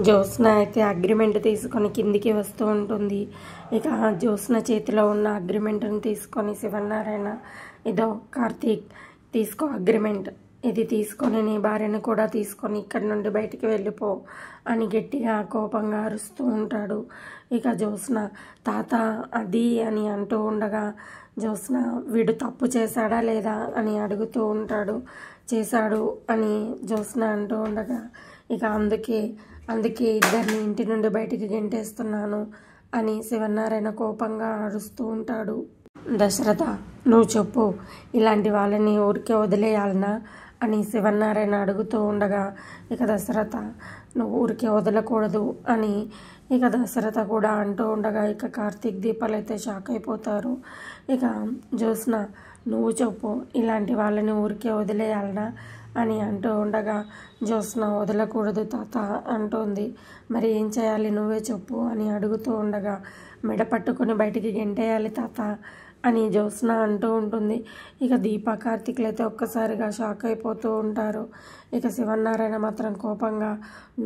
జ్యోత్స్న అయితే అగ్రిమెంట్ తీసుకొని కిందికి వస్తూ ఉంటుంది. ఇక జ్యోత్స్న చేతిలో ఉన్న అగ్రిమెంట్ని తీసుకొని శివనారాయణ, ఇదో కార్తీక్ తీసుకో అగ్రిమెంట్, ఇది తీసుకొని నీ భార్యను కూడా తీసుకొని ఇక్కడి నుండి బయటికి వెళ్ళిపో అని గట్టిగా కోపంగా అరుస్తూ ఉంటాడు. ఇక జ్యోత్స్న తాత అది అని అంటూ ఉండగా జ్యోత్స్న వీడు తప్పు చేశాడా లేదా అని అడుగుతూ ఉంటాడు. చేశాడు అని జ్యోత్స్న అంటూ ఉండగా ఇక అందుకే ఇద్దరిని ఇంటి నుండి బయటికి గెంటేస్తున్నాను అని శివనారాయణ కోపంగా అరుస్తూ ఉంటాడు. దశరథ నువ్వు చెప్పు, ఇలాంటి వాళ్ళని ఊరికే వదిలేయాలనా అని శివనారాయణ అడుగుతూ ఉండగా ఇక దశరథ నువ్వు ఊరికే వదలకూడదు అని ఇక దశరథ కూడా అంటూ ఉండగా ఇక కార్తీక్ దీపాలు అయితే షాక్ అయిపోతారు. ఇక జ్యోత్స్న నువ్వు చెప్పు, ఇలాంటి వాళ్ళని ఊరికే వదిలేయాలనా అని అంటూ ఉండగా జ్యోత్స్న వదలకూడదు తాత అంటోంది. మరి ఏం చేయాలి నువ్వే చెప్పు అని అడుగుతూ ఉండగా మెడ పట్టుకొని బయటికి గెంటేయాలి తాత అని జ్యోత్స్న అంటూ ఉంటుంది. ఇక దీప కార్తీక్లు అయితే ఒక్కసారిగా షాక్ అయిపోతూ ఉంటారు. ఇక శివనారాయణ మాత్రం కోపంగా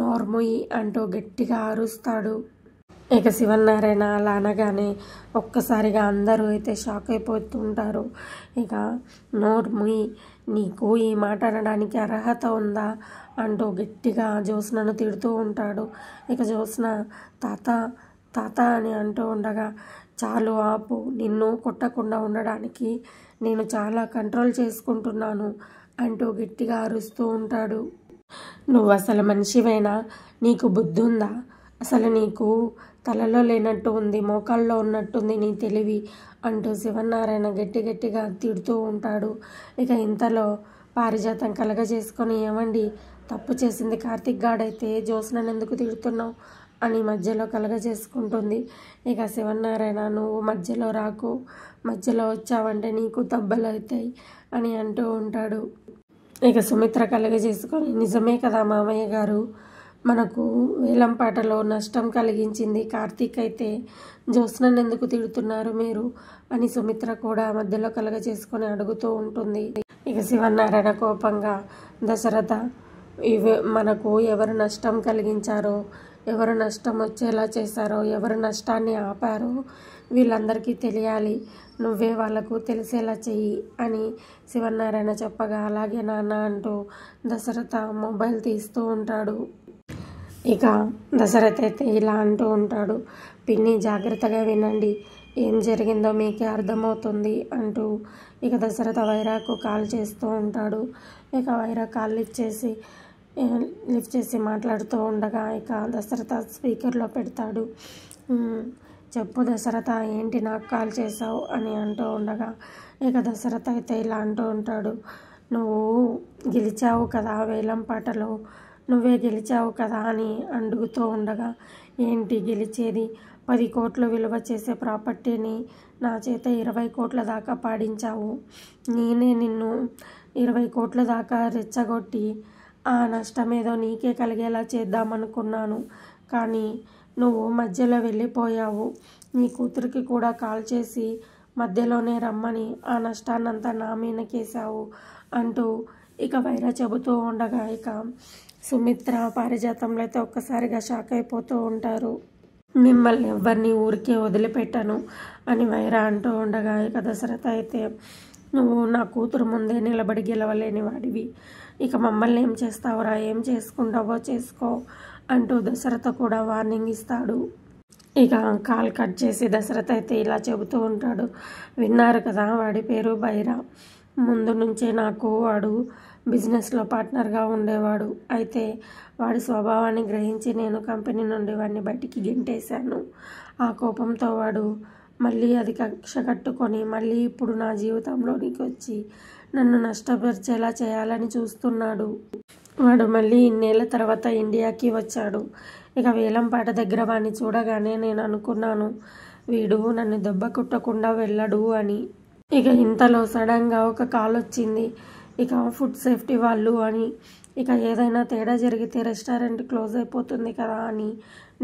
నోర్ముయి అంటూ గట్టిగా అరుస్తాడు. ఇక శివనారాయణ అలా అనగానే ఒక్కసారిగా అందరూ అయితే షాక్ అయిపోతుంటారు. ఇక నోర్ముయి, నీకు ఈ మాట అనడానికి అర్హత ఉందా అంటూ గట్టిగా జ్యోత్స్నను తిడుతూ ఉంటాడు. ఇక జ్యోత్స్న తాత తాత అని అంటూ ఉండగా చాలు ఆపు, నిన్ను కొట్టకుండా ఉండడానికి నేను చాలా కంట్రోల్ చేసుకుంటున్నాను అంటూ గట్టిగా అరుస్తూ ఉంటాడు. నువ్వు అసలు మనిషివేనా, నీకు బుద్ధి ఉందా, అసలు నీకు తలలో లేనట్టు ఉంది, మోకాల్లో ఉన్నట్టుంది నీ తెలివి అంటూ శివనారాయణ గట్టిగా తిడుతూ ఉంటాడు. ఇక ఇంతలో పారిజాతం కలగజేసుకొని ఏమండి తప్పు చేసింది కార్తీక్ గాడైతే జ్యోత్స్నను ఎందుకు తిడుతున్నావు అని మధ్యలో కలగజేసుకుంటుంది. ఇక శివనారాయణ నువ్వు మధ్యలో రాకు, మధ్యలో వచ్చావంటే నీకు దెబ్బలు అవుతాయి అని అంటూ ఉంటాడు. ఇక సుమిత్ర కలగజేసుకొని నిజమే కదా మామయ్య గారు, మనకు వేలంపాటలో నష్టం కలిగించింది కార్తీక్ అయితే జ్యోత్స్నను ఎందుకు తిడుతున్నారు మీరు అని సుమిత్ర కూడా మధ్యలో కలగజేసుకొని అడుగుతూ ఉంటుంది. ఇక శివనారాయణ కోపంగా దశరథ మనకు ఎవరు నష్టం కలిగించారో, ఎవరు నష్టం వచ్చేలా చేశారో, ఎవరు నష్టాన్ని ఆపారో వీళ్ళందరికీ తెలియాలి, నువ్వే వాళ్ళకు తెలిసేలా చెయ్యి అని శివనారాయణ చెప్పగా అలాగే నాన్న అంటూ దశరథ మొబైల్ తీస్తూ ఉంటాడు. ఇక దశరథ అయితే ఇలా అంటూ ఉంటాడు, పిన్ని జాగ్రత్తగా వినండి, ఏం జరిగిందో మీకే అర్థమవుతుంది అంటూ ఇక దశరథ వైరాకు కాల్ చేస్తూ ఉంటాడు. ఇక వైరా కాల్ లిఫ్ట్ చేసి మాట్లాడుతూ ఉండగా ఇక దశరథ స్పీకర్లో పెడతాడు. చెప్పు దశరథ, ఏంటి నాకు కాల్ చేసావు అని అంటూ ఉండగా ఇక దశరథ అయితే ఇలా అంటూ ఉంటాడు, నువ్వు గెలిచావు కదా వేలం పాటలో, నువ్వే గెలిచావు కదా అని అడుగుతూ ఉండగా ఏంటి గెలిచేది, 10 కోట్లు విలువ చేసే ప్రాపర్టీని నా చేత 20 కోట్ల దాకా పాడించావు, నేనే నిన్ను 20 కోట్ల దాకా రెచ్చగొట్టి ఆ నష్టమేదో నీకే కలిగేలా చేద్దామనుకున్నాను, కానీ నువ్వు మధ్యలో వెళ్ళిపోయావు, నీ కూతురికి కూడా కాల్ చేసి మధ్యలోనే రమ్మని ఆ నష్టాన్నంతా నా మీనకేసావు అంటూ ఇక వైరా చెబుతూ ఉండగా ఇక సుమిత్ర పారిజాతంలో అయితే ఒక్కసారిగా షాక్ అయిపోతూ ఉంటారు. మిమ్మల్ని ఎవరిని ఊరికే వదిలిపెట్టను అని వైరా అంటూ ఉండగా ఇక దశరథ అయితే నువ్వు నా కూతురు ముందే నిలబడి గెలవలేని వాడివి, ఇక మమ్మల్ని ఏం చేస్తావురా, ఏం చేసుకుంటావో చేసుకో అంటూ దశరథ కూడా వార్నింగ్ ఇస్తాడు. ఇక కాల్ కట్ చేసి దశరథ అయితే ఇలా చెబుతూ ఉంటాడు, విన్నారు కదా వాడి పేరు బైరా, ముందు నుంచే నాకు వాడు బిజినెస్లో పార్ట్నర్గా ఉండేవాడు, అయితే వాడి స్వభావాన్ని గ్రహించి నేను కంపెనీ నుండి వాడిని బయటికి గెంటేశాను, ఆ కోపంతో వాడు మళ్ళీ అది కక్ష కట్టుకొని మళ్ళీ ఇప్పుడు నా జీవితంలోనికి వచ్చి నన్ను నష్టపరిచేలా చేయాలని చూస్తున్నాడు, వాడు మళ్ళీ ఇన్నేళ్ల తర్వాత ఇండియాకి వచ్చాడు, ఇక వేలంపాట దగ్గర వాడిని చూడగానే నేను అనుకున్నాను వీడు నన్ను దెబ్బ కుట్టకుండా వెళ్ళడు అని. ఇక ఇంతలో సడన్గా ఒక కాల్ వచ్చింది, ఇక ఫుడ్ సేఫ్టీ వాళ్ళు అని, ఇక ఏదైనా తేడా జరిగితే రెస్టారెంట్ క్లోజ్ అయిపోతుంది కదా అని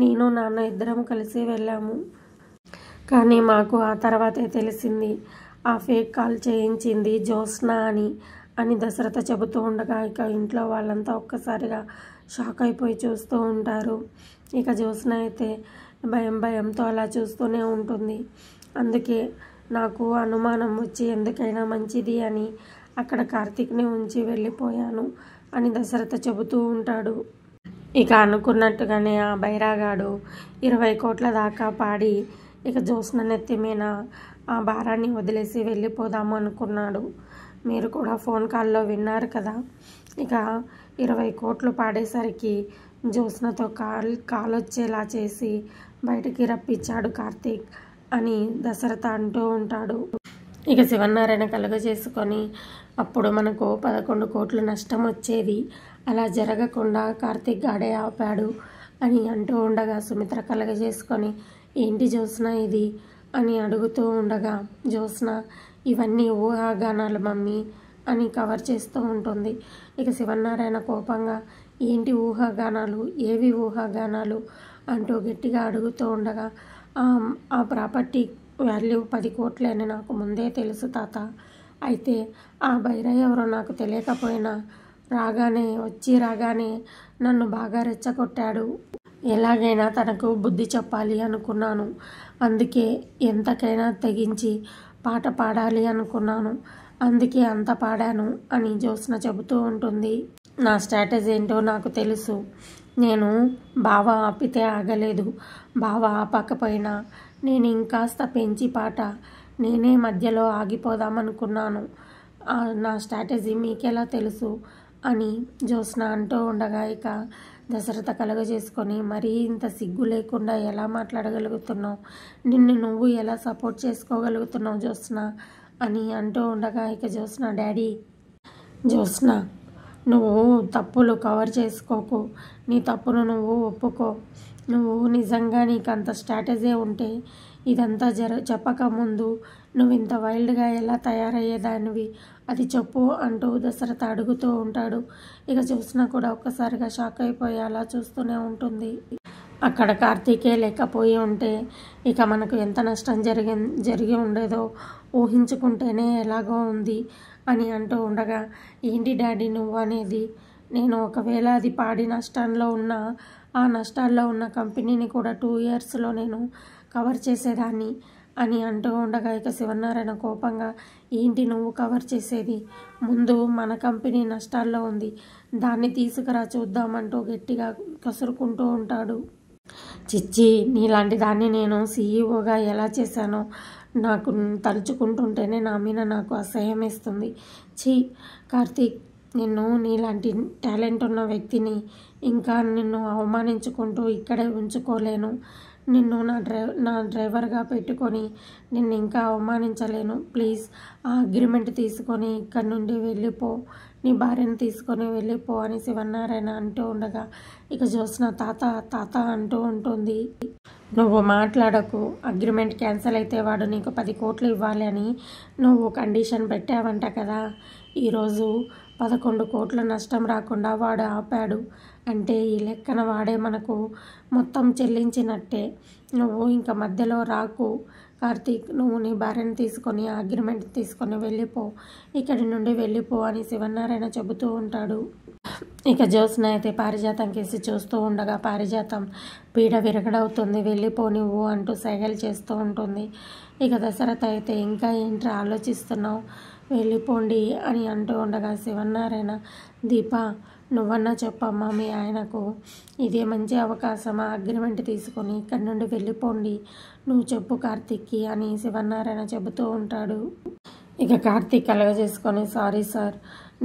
నేను నాన్న ఇద్దరం కలిసి వెళ్ళాము, కానీ మాకు ఆ తర్వాతే తెలిసింది ఆ ఫేక్ కాల్ చేయించింది జ్యోత్స్న అని దశరథ చెబుతూ ఉండగా ఇక ఇంట్లో వాళ్ళంతా ఒక్కసారిగా షాక్ అయిపోయి చూస్తూ ఉంటారు. ఇక జ్యోత్స్న అయితే భయంతో అలా చూస్తూనే ఉంటుంది. అందుకే నాకు అనుమానం వచ్చి ఎందుకైనా మంచిది అని అక్కడ కార్తీక్ని ఉంచి వెళ్ళిపోయాను అని దశరథ చెబుతూ ఉంటాడు. ఇక అనుకున్నట్టుగానే ఆ బైరాగాడు 20 కోట్ల దాకా పాడి ఇక జ్యోత్స్న నెత్తి మీద ఆ భారాన్ని వదిలేసి వెళ్ళిపోదాము అనుకున్నాడు. మీరు కూడా ఫోన్ కాల్లో విన్నారు కదా. ఇక 20 కోట్లు పాడేసరికి జ్యోత్స్నతో కాలొచ్చేలా చేసి బయటికి రప్పించాడు కార్తీక్ అని దశరథ అంటూ ఉంటాడు. ఇక శివనారాయణ కలుగజేసుకొని అప్పుడు మనకు 11 కోట్ల నష్టం వచ్చేది, అలా జరగకుండా కార్తీక్ గాడే ఆపాడు అని అంటూ ఉండగా సుమిత్ర కలుగజేసుకొని ఏంటి జ్యోత్స్న ఇది అని అడుగుతూ ఉండగా జ్యోత్స్న ఇవన్నీ ఊహాగానాలు మమ్మీ అని కవర్ చేస్తూ ఉంటుంది. ఇక శివనారాయణ కోపంగా ఏంటి ఊహాగానాలు, ఏవి ఊహాగానాలు అంటూ గట్టిగా అడుగుతూ ఉండగా ఆ ప్రాపర్టీ వాల్యూ 10 కోట్లే అని నాకు ముందే తెలుసు తాత. అయితే ఆ బైరయ్య ఎవరో నాకు తెలియకపోయినా రాగానే నన్ను బాగా రెచ్చగొట్టాడు. ఎలాగైనా తనకు బుద్ధి చెప్పాలి అనుకున్నాను. అందుకే ఎంతకైనా తెగించి పాట పాడాలి అనుకున్నాను. అందుకే అంత పాడాను అని జ్యోత్స్న చెబుతూ ఉంటుంది. నా స్ట్రాటజీ ఏంటో నాకు తెలుసు. నేను బావ ఆపితే ఆగలేదు. బావ ఆపకపోయినా నేను ఇంకాస్త పెంచి పాట నేనే మధ్యలో ఆగిపోదామనుకున్నాను. నా స్ట్రాటజీ మీకెలా తెలుసు అని జ్యోత్స్న అంటూ ఉండగా ఇక దశరథ కలుగజేసుకొని మరీ ఇంత సిగ్గు లేకుండా ఎలా మాట్లాడగలుగుతున్నావు, నిన్ను నువ్వు ఎలా సపోర్ట్ చేసుకోగలుగుతున్నావు జ్యోత్స్న అని అంటూ ఉండగా ఇక జ్యోత్స్న నువ్వు తప్పులు కవర్ చేసుకోకు, నీ తప్పును నువ్వు ఒప్పుకో. నువ్వు నిజంగా నీకు అంత స్ట్రాటజీ ఉంటే ఇదంతా చెప్పకముందు నువ్వు ఇంత వైల్డ్గా ఎలా తయారయ్యేదానివి అది చెప్పు అంటూ దశరథ అడుగుతూ ఉంటాడు. ఇక జ్యోత్స్న కూడా ఒక్కసారిగా షాక్ అయిపోయి అలా చూస్తూనే ఉంటుంది. అక్కడ కార్తీకే లేకపోయి ఉంటే ఇక మనకు ఎంత నష్టం జరిగి ఉండేదో ఊహించుకుంటేనే ఎలాగో ఉంది అని అంటూ ఉండగా ఏంటి డాడీ నువ్వు అనేది, నేను ఒకవేళ అది పాడి నష్టాల్లో ఉన్న ఆ నష్టాల్లో ఉన్న కంపెనీని కూడా 2 ఇయర్స్లో నేను కవర్ చేసేదాన్ని అని అంటూ ఉండగా ఇక శివనారాయణ కోపంగా ఏంటి నువ్వు కవర్ చేసేది, ముందు మన కంపెనీ నష్టాల్లో ఉంది, దాన్ని తీసుకురా చూద్దామంటూ గట్టిగా కసురుకుంటూ ఉంటాడు. చిచ్చి నీలాంటి దాన్ని నేను సీఈఓగా ఎలా చేశానో నాకు తలుచుకుంటుంటేనే నా మీద నాకు అసహ్యం వేస్తుంది. ఛీ కార్తీక్, నీలాంటి టాలెంట్ ఉన్న వ్యక్తిని ఇంకా నిన్ను అవమానించుకుంటూ ఇక్కడే ఉంచుకోలేను. నిన్ను నా డ్రైవర్గా పెట్టుకొని నిన్ను ఇంకా అవమానించలేను. ప్లీజ్ ఆ అగ్రిమెంట్ తీసుకొని ఇక్కడి నుండి వెళ్ళిపో, నీ భార్యను తీసుకొని వెళ్ళిపో అని శివనారాయణ అంటూ ఉండగా ఇక జ్యోత్స్న తాత అంటూ ఉంటుంది. నువ్వు మాట్లాడకు, అగ్రిమెంట్ క్యాన్సిల్ అయితే వాడు నీకు 10 కోట్లు ఇవ్వాలి అని నువ్వు కండిషన్ పెట్టావంట కదా. ఈరోజు 11 కోట్ల నష్టం రాకుండా వాడు ఆపాడు అంటే ఈ లెక్కన వాడే మనకు మొత్తం చెల్లించినట్టే. నువ్వు ఇంకా మధ్యలో రాకు కార్తీక్, నువ్వు నీ భార్యను తీసుకొని ఆ అగ్రిమెంట్ తీసుకొని వెళ్ళిపో, ఇక్కడి నుండి వెళ్ళిపో అని శివనారాయణ చెబుతూ ఉంటాడు. ఇక జ్యోత్స్న అయితే పారిజాతం కేసి చూస్తూ ఉండగా పారిజాతం పీడ విరగడవుతుంది, వెళ్ళిపో నువ్వు అంటూ సైగలు చేస్తూ ఉంటుంది. ఇక దశరథ అయితే ఇంకా ఏంట్రా ఆలోచిస్తున్నావు, వెళ్ళిపోండి అని అంటూ ఉండగా శివనారాయణ దీప నువ్వన్నా చెప్పమ్మా మీ ఆయనకు, ఇదే మంచి అవకాశం, ఆ అగ్రిమెంట్ తీసుకొని ఇక్కడి నుండి వెళ్ళిపోండి, నువ్వు చెప్పు కార్తీక్కి అని శివనారాయణ చెబుతూ ఉంటాడు. ఇక కార్తీక్ కలగజేసుకొని సారీ సార్,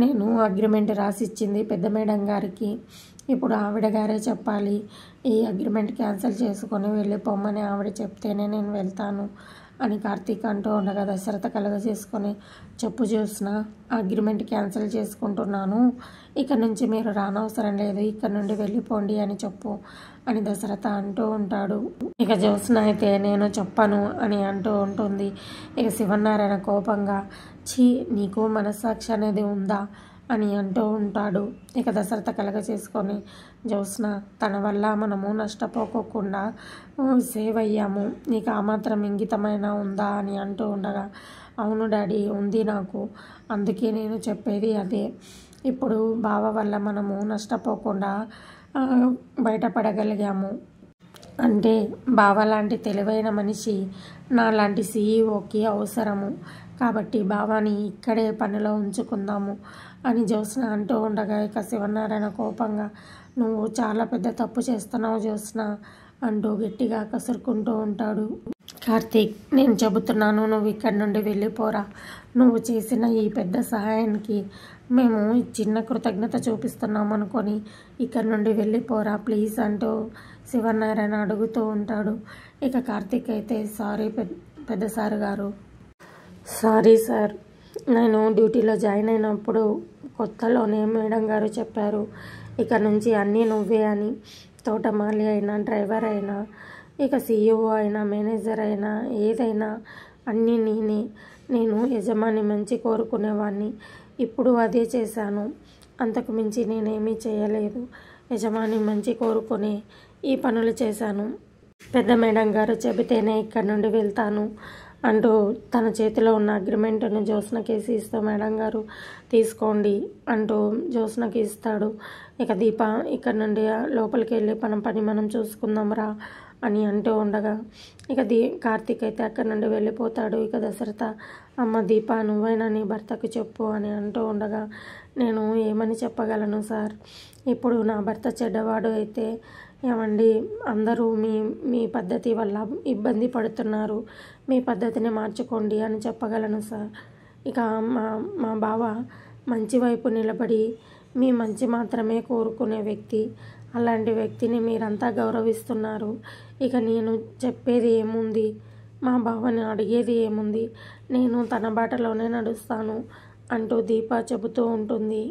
నేను అగ్రిమెంట్ రాసిచ్చింది పెద్ద మేడం గారికి, ఇప్పుడు ఆవిడ గారే చెప్పాలి, ఈ అగ్రిమెంట్ క్యాన్సిల్ చేసుకొని వెళ్ళిపోమని ఆవిడ చెప్తేనే నేను వెళ్తాను అని కార్తీక్ అంటూ ఉండగా దశరథ కలగజేసుకొని చెప్పు జ్యోత్స్న, అగ్రిమెంట్ క్యాన్సిల్ చేసుకుంటున్నాను, ఇక నుంచి మీరు రానవసరం లేదు, ఇక్కడ నుండి వెళ్ళిపోండి అని చెప్పు అని దశరథ అంటూ ఉంటాడు. ఇక జ్యోత్స్న అయితే నేను చెప్పను అని అంటూ ఉంటుంది. ఇక శివనారాయణ కోపంగా ఛీ నీకు మనస్సాక్షి అనేది ఉందా అని అంటూ ఉంటాడు. ఇక దశరథ కలగజేసుకొని జ్యోత్స్న తన వల్ల మనము నష్టపోకోకుండా సేవ్ అయ్యాము, నీకు ఆ మాత్రం ఇంగితమైన ఉందా అని అంటూ ఉండగా అవును డాడీ ఉంది నాకు, అందుకే నేను చెప్పేది అదే, ఇప్పుడు బావ వల్ల మనము నష్టపోకుండా ఆ, బయటపడగలిగాము. అంటే బావ లాంటి తెలివైన మనిషి నాలాంటి సీఈఓకి అవసరము. కాబట్టి బావాని ఇక్కడే పనిలో ఉంచుకుందాము అని జ్యోత్స్న అంటూ ఉండగా ఇక శివనారాయణ కోపంగా, నువ్వు చాలా పెద్ద తప్పు చేస్తున్నావు జ్యోత్స్న అంటూ గట్టిగా కసురుకుంటూ ఉంటాడు. కార్తీక్, నేను చెబుతున్నాను, నువ్వు ఇక్కడి నుండి వెళ్ళిపోరా. నువ్వు చేసిన ఈ పెద్ద సహాయానికి మేము చిన్న కృతజ్ఞత చూపిస్తున్నాం అనుకొని ఇక్కడి నుండి వెళ్ళిపోరా ప్లీజ్ అంటూ శివనారాయణ అడుగుతూ ఉంటాడు. ఇక కార్తీక్ అయితే, సారీ పెద్ద సార్ గారు, సారీ సార్, నేను డ్యూటీలో జాయిన్ అయినప్పుడు కొత్తలోనే మేడం గారు చెప్పారు, ఇక నుంచి అన్నీ నువ్వే అని. తోటమాలి అయినా, డ్రైవర్ అయినా, ఇక సీఈఓ అయినా, మేనేజర్ అయినా, ఏదైనా అన్నీ నేనే. నేను యజమాని మంచి కోరుకునేవాడిని. ఇప్పుడు అదే చేశాను. అంతకు మించి నేనేమీ చేయలేదు. యజమాని మంచి కోరుకునే ఈ పనులు చేశాను. పెద్ద మేడం గారు చెబితేనే ఇక్కడి నుండి వెళ్తాను అంటూ తన చేతిలో ఉన్న అగ్రిమెంట్ను జ్యోత్స్నకి ఇస్తూ, మేడం గారు తీసుకోండి అంటూ జ్యోత్స్నకి ఇస్తాడు. ఇక దీప ఇక్కడ నుండి లోపలికి వెళ్ళి పని మనం చూసుకుందాం రా అని అంటూ ఉండగా ఇక కార్తీక్ అయితే అక్కడి నుండి వెళ్ళిపోతాడు. ఇక దశరథ, అమ్మ దీప, నువ్వైనా నీ భర్తకు చెప్పు అని అంటూ ఉండగా, నేను ఏమని చెప్పగలను సార్, ఇప్పుడు నా భర్త చెడ్డవాడు అయితే ఏమండి, అందరూ మీ పద్ధతి వల్ల ఇబ్బంది పడుతున్నారు, మీ పద్ధతిని మార్చుకోండి అని చెప్పగలను సార్. ఇక మా బావ మంచి వైపు నిలబడి మీ మంచి మాత్రమే కోరుకునే వ్యక్తి. అలాంటి వ్యక్తిని మీరంతా గౌరవిస్తున్నారు. ఇక నేను చెప్పేది ఏముంది, మా బావని అడిగేది ఏముంది, నేను తన బాటలోనే నడుస్తాను అంటూ దీప చెబుతూ ఉంటుంది.